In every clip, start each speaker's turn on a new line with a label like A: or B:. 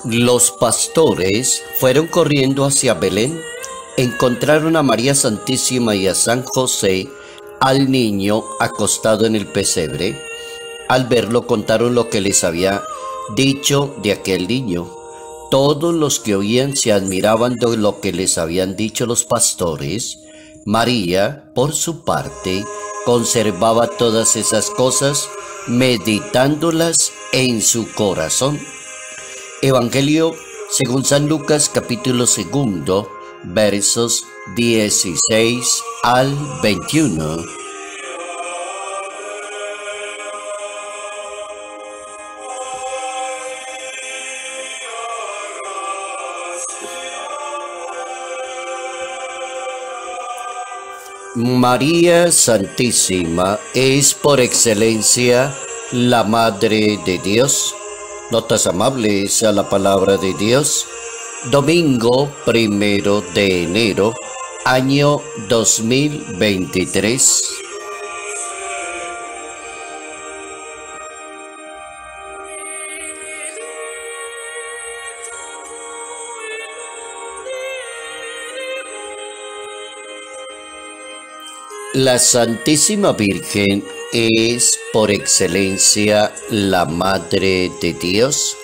A: Los pastores fueron corriendo hacia Belén, encontraron a María Santísima y a San José, al niño acostado en el pesebre. Al verlo contaron lo que les había dicho de aquel niño. Todos los que oían se admiraban de lo que les habían dicho los pastores. María, por su parte, conservaba todas esas cosas, meditándolas en su corazón. Evangelio según San Lucas, capítulo 2, versos 16 al 21. María Santísima es por excelencia la Madre de Dios. Notas amables a la palabra de Dios. Domingo 1 de enero, año 2023. La Santísima Virgen es por excelencia la Madre de Dios.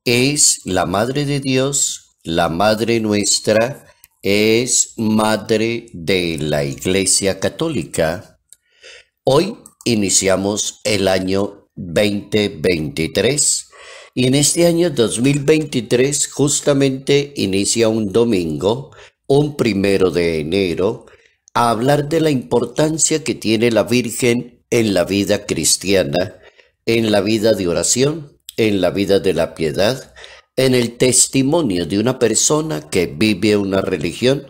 A: Es la Madre de Dios, la Madre nuestra, es Madre de la Iglesia Católica. Hoy iniciamos el año 2023 y en este año 2023 justamente inicia un domingo, un 1 de enero, a hablar de la importancia que tiene la Virgen en la vida cristiana, en la vida de oración, en la vida de la piedad, en el testimonio de una persona que vive una religión.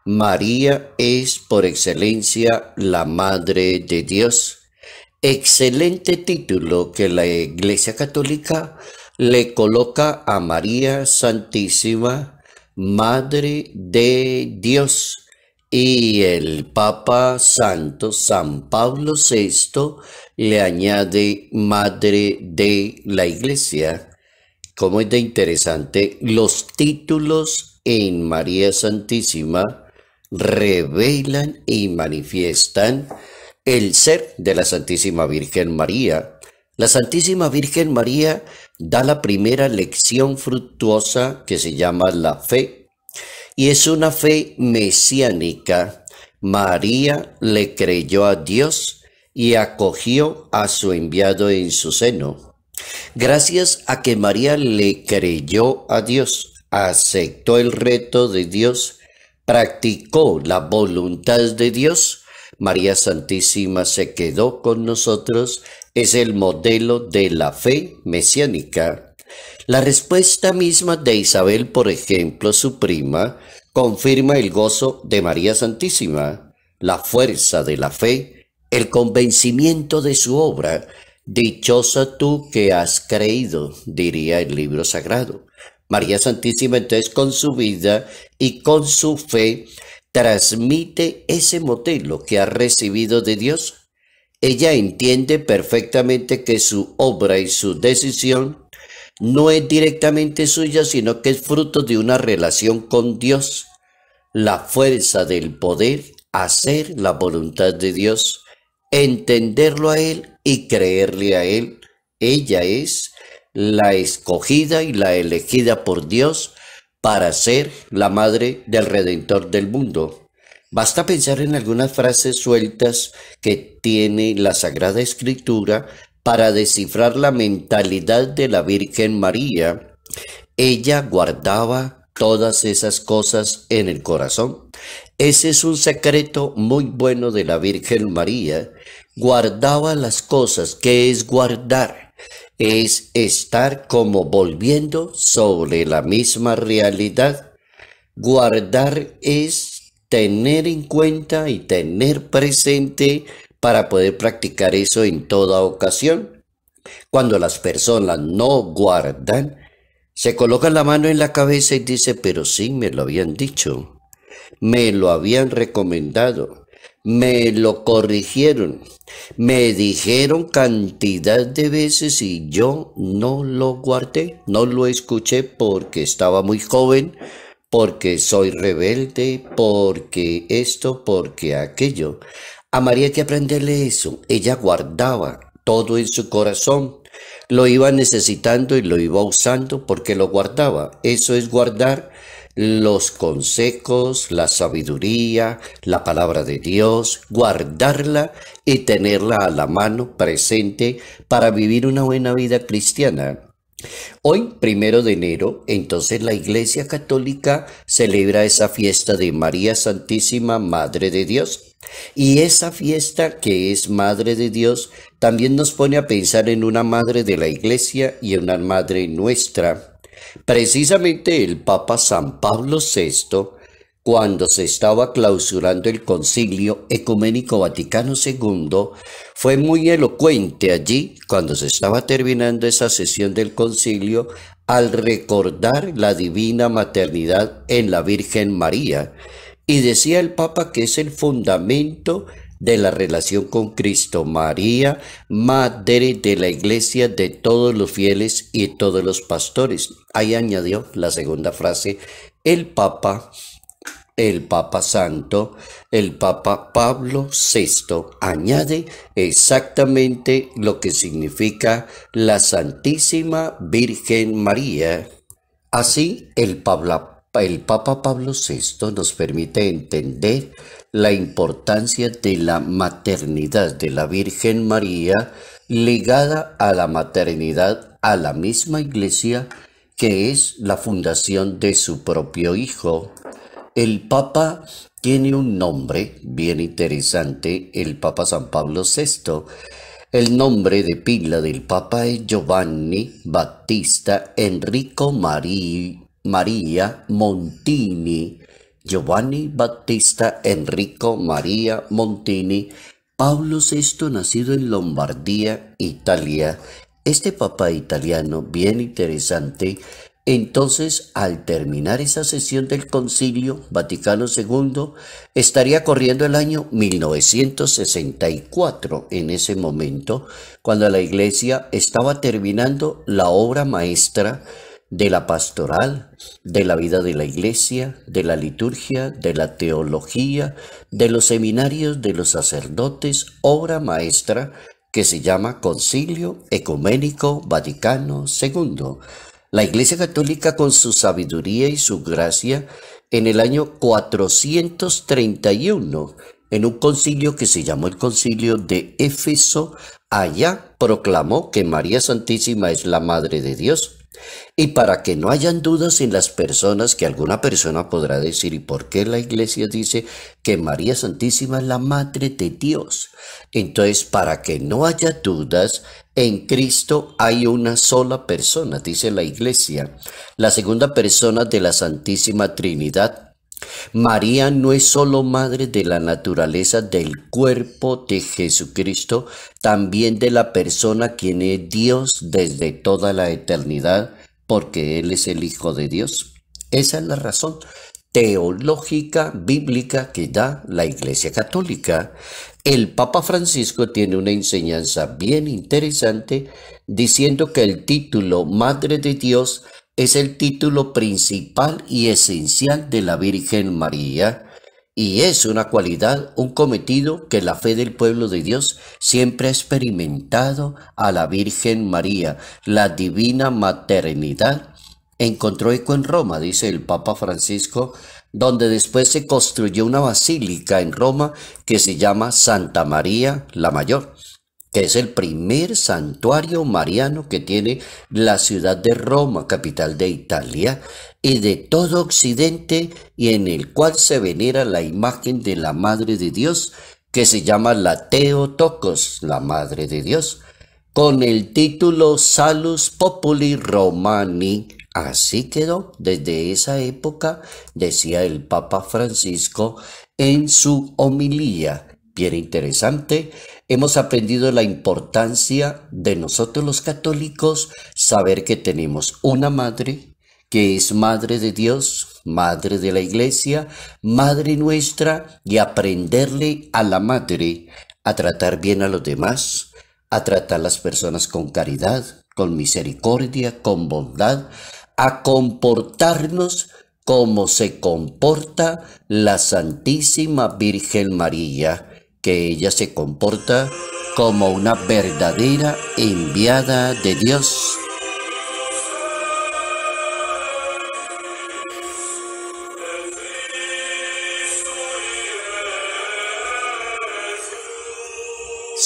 A: María es por excelencia la Madre de Dios. Excelente título que la Iglesia Católica le coloca a María Santísima, Madre de Dios. Y el Papa Santo, San Pablo VI, le añade Madre de la Iglesia. Como es de interesante, los títulos en María Santísima revelan y manifiestan el ser de la Santísima Virgen María. La Santísima Virgen María da la primera lección fructuosa que se llama la fe. Y es una fe mesiánica. María le creyó a Dios y acogió a su enviado en su seno. Gracias a que María le creyó a Dios, aceptó el reto de Dios, practicó la voluntad de Dios, María Santísima se quedó con nosotros, es el modelo de la fe mesiánica. La respuesta misma de Isabel, por ejemplo, su prima, confirma el gozo de María Santísima, la fuerza de la fe, el convencimiento de su obra. Dichosa tú que has creído, diría el libro sagrado. María Santísima entonces con su vida y con su fe transmite ese modelo que ha recibido de Dios. Ella entiende perfectamente que su obra y su decisión no es directamente suya, sino que es fruto de una relación con Dios. La fuerza del poder, hacer la voluntad de Dios, entenderlo a Él y creerle a Él. Ella es la escogida y la elegida por Dios para ser la madre del Redentor del mundo. Basta pensar en algunas frases sueltas que tiene la Sagrada Escritura para descifrar la mentalidad de la Virgen María. Ella guardaba todas esas cosas en el corazón. Ese es un secreto muy bueno de la Virgen María. Guardaba las cosas. ¿Qué es guardar? Es estar como volviendo sobre la misma realidad. Guardar es tener en cuenta y tener presente para poder practicar eso en toda ocasión. Cuando las personas no guardan, se colocan la mano en la cabeza y dice, pero sí, me lo habían dicho, me lo habían recomendado, Me lo corrigieron, me dijeron cantidad de veces y yo no lo guardé, no lo escuché porque estaba muy joven, porque soy rebelde, porque esto, porque aquello. A María hay que aprenderle eso. Ella guardaba todo en su corazón. Lo iba necesitando y lo iba usando porque lo guardaba. Eso es guardar los consejos, la sabiduría, la palabra de Dios, guardarla y tenerla a la mano presente para vivir una buena vida cristiana. Hoy, 1 de enero, entonces la Iglesia Católica celebra esa fiesta de María Santísima, Madre de Dios. Y esa fiesta que es Madre de Dios también nos pone a pensar en una Madre de la Iglesia y en una Madre nuestra. Precisamente el Papa San Pablo VI, cuando se estaba clausurando el Concilio Ecuménico Vaticano II, fue muy elocuente allí, cuando se estaba terminando esa sesión del concilio, al recordar la divina maternidad en la Virgen María. Y decía el Papa que es el fundamento de la relación con Cristo. María, Madre de la Iglesia, de todos los fieles y todos los pastores. Ahí añadió la segunda frase, el Papa Santo, el Papa Pablo VI, añade exactamente lo que significa la Santísima Virgen María. Así, el Papa Pablo VI nos permite entender la importancia de la maternidad de la Virgen María ligada a la maternidad a la misma Iglesia, que es la fundación de su propio Hijo. El Papa tiene un nombre bien interesante, el Papa San Pablo VI. El nombre de pila del Papa es Giovanni Battista Enrico Maria Montini. Giovanni Battista Enrico Maria Montini. Pablo VI, nacido en Lombardía, Italia. Este Papa italiano, bien interesante. Entonces, al terminar esa sesión del Concilio Vaticano II, estaría corriendo el año 1964, en ese momento, cuando la Iglesia estaba terminando la obra maestra de la pastoral, de la vida de la Iglesia, de la liturgia, de la teología, de los seminarios, de los sacerdotes, obra maestra que se llama Concilio Ecuménico Vaticano II. La Iglesia Católica, con su sabiduría y su gracia, en el año 431, en un concilio que se llamó el Concilio de Éfeso, allá proclamó que María Santísima es la Madre de Dios. Y para que no hayan dudas en las personas, que alguna persona podrá decir, ¿y por qué la Iglesia dice que María Santísima es la Madre de Dios? Entonces, para que no haya dudas, en Cristo hay una sola persona, dice la Iglesia, la segunda persona de la Santísima Trinidad. María no es solo madre de la naturaleza del cuerpo de Jesucristo, también de la persona quien es Dios desde toda la eternidad, porque Él es el Hijo de Dios. Esa es la razón teológica, bíblica que da la Iglesia Católica. El Papa Francisco tiene una enseñanza bien interesante diciendo que el título Madre de Dios es el título principal y esencial de la Virgen María, y es una cualidad, un cometido que la fe del pueblo de Dios siempre ha experimentado a la Virgen María. La divina maternidad encontró eco en Roma, dice el Papa Francisco, donde después se construyó una basílica en Roma que se llama Santa María la Mayor, que es el primer santuario mariano que tiene la ciudad de Roma, capital de Italia, y de todo Occidente, y en el cual se venera la imagen de la Madre de Dios, que se llama la Theotokos, la Madre de Dios, con el título Salus Populi Romani. Así quedó desde esa época, decía el Papa Francisco en su homilía. Bien interesante. Hemos aprendido la importancia de nosotros los católicos saber que tenemos una madre que es Madre de Dios, Madre de la Iglesia, Madre nuestra, y aprenderle a la Madre a tratar bien a los demás, a tratar a las personas con caridad, con misericordia, con bondad, a comportarnos como se comporta la Santísima Virgen María, que ella se comporta como una verdadera enviada de Dios.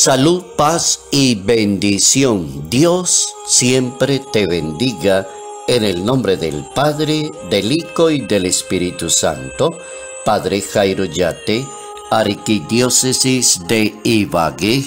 A: Salud, paz y bendición. Dios siempre te bendiga en el nombre del Padre, del Hijo y del Espíritu Santo. Padre Jairo Yate, Arquidiócesis de Ibagué.